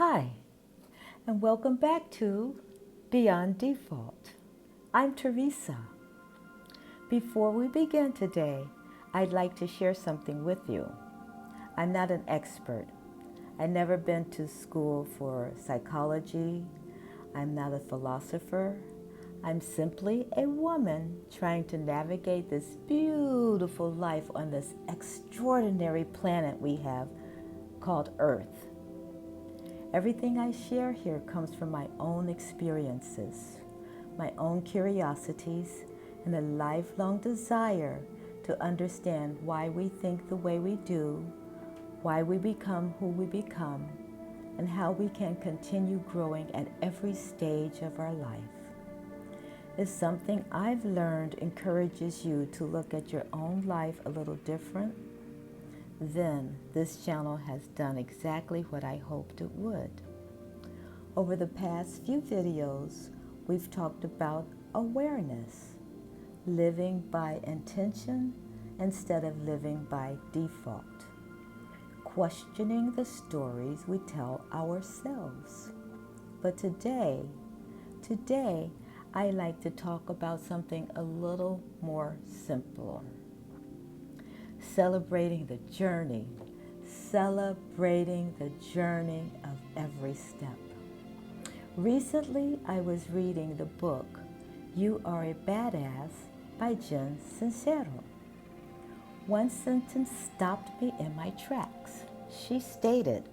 Hi, and welcome back to Beyond Default. I'm Teresa. Before we begin today, I'd like to share something with you. I'm not an expert. I've never been to school for psychology. I'm not a philosopher. I'm simply a woman trying to navigate this beautiful life on this extraordinary planet we have called Earth. Everything I share here comes from my own experiences, my own curiosities, and a lifelong desire to understand why we think the way we do, why we become who we become, and how we can continue growing at every stage of our life. If something I've learned encourages you to look at your own life a little different, then this channel has done exactly what I hoped it would. Over the past few videos, we've talked about awareness, living by intention instead of living by default, questioning the stories we tell ourselves. But today, I like to talk about something a little more simple. Celebrating the journey of every step. Recently, I was reading the book, You Are a Badass by Jen Sincero. One sentence stopped me in my tracks. She stated,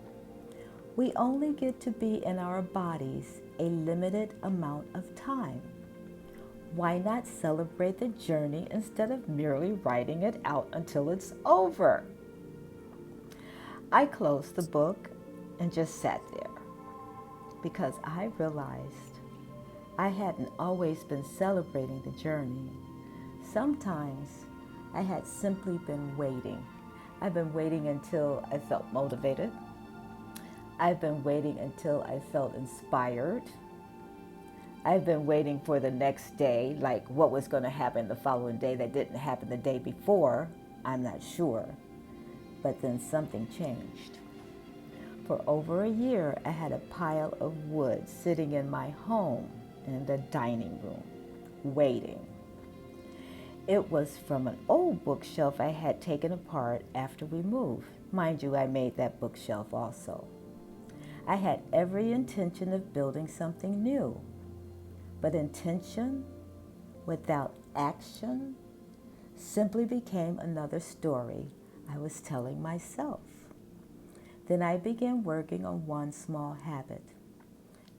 "We only get to be in our bodies a limited amount of time. Why not celebrate the journey instead of merely writing it out until it's over?" I closed the book and just sat there because I realized I hadn't always been celebrating the journey. Sometimes I had simply been waiting. I've been waiting until I felt motivated. I've been waiting until I felt inspired. I've been waiting for the next day, like what was going to happen the following day that didn't happen the day before. I'm not sure. But then something changed. For over a year, I had a pile of wood sitting in my home in the dining room, waiting. It was from an old bookshelf I had taken apart after we moved. Mind you, I made that bookshelf also. I had every intention of building something new. But intention without action simply became another story I was telling myself. Then I began working on one small habit.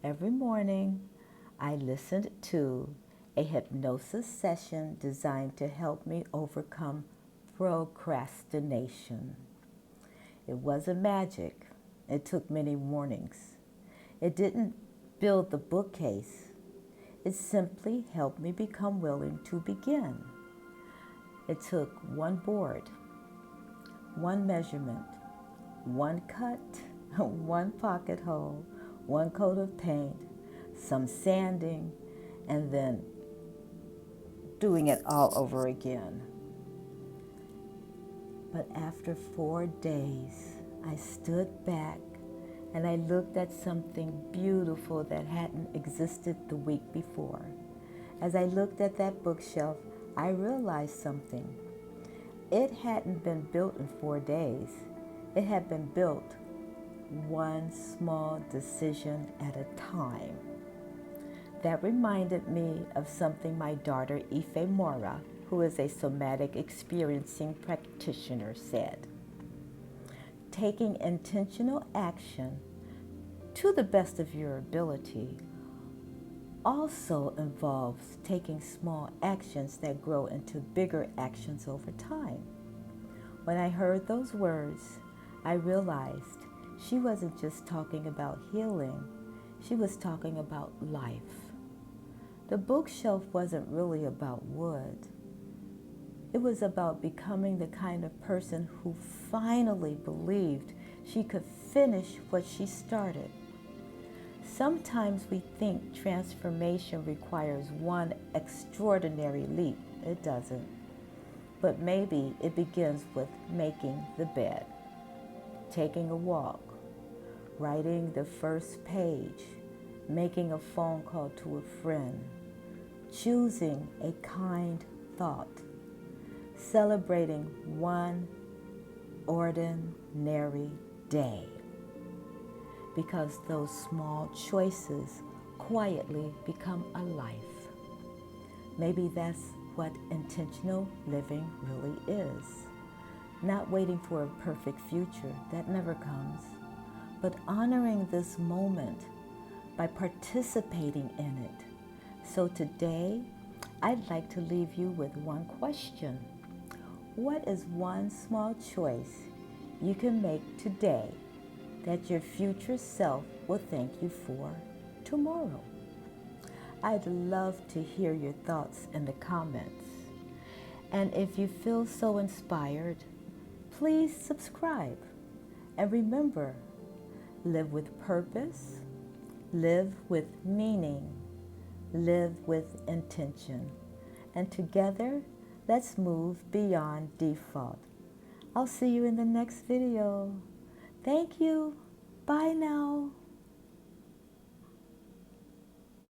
Every morning, I listened to a hypnosis session designed to help me overcome procrastination. It wasn't magic. It took many mornings. It didn't build the bookcase. It simply helped me become willing to begin. It took one board, one measurement, one cut, one pocket hole, one coat of paint, some sanding, and then doing it all over again. But after 4 days, I stood back and I looked at something beautiful that hadn't existed the week before. As I looked at that bookshelf, I realized something. It hadn't been built in 4 days. It had been built one small decision at a time. That reminded me of something my daughter Ife Mora, who is a somatic experiencing practitioner, said. Taking intentional action to the best of your ability also involves taking small actions that grow into bigger actions over time. When I heard those words, I realized she wasn't just talking about healing, she was talking about life. The bookshelf wasn't really about wood. It was about becoming the kind of person who finally believed she could finish what she started. Sometimes we think transformation requires one extraordinary leap. It doesn't. But maybe it begins with making the bed, taking a walk, writing the first page, making a phone call to a friend, choosing a kind thought, celebrating one ordinary day. Because those small choices quietly become a life. Maybe that's what intentional living really is. Not waiting for a perfect future that never comes, but honoring this moment by participating in it. So today, I'd like to leave you with one question. What is one small choice you can make today that your future self will thank you for tomorrow? I'd love to hear your thoughts in the comments. And if you feel so inspired, please subscribe. And remember, live with purpose, live with meaning, live with intention. And together, let's move beyond default. I'll see you in the next video. Thank you. Bye now.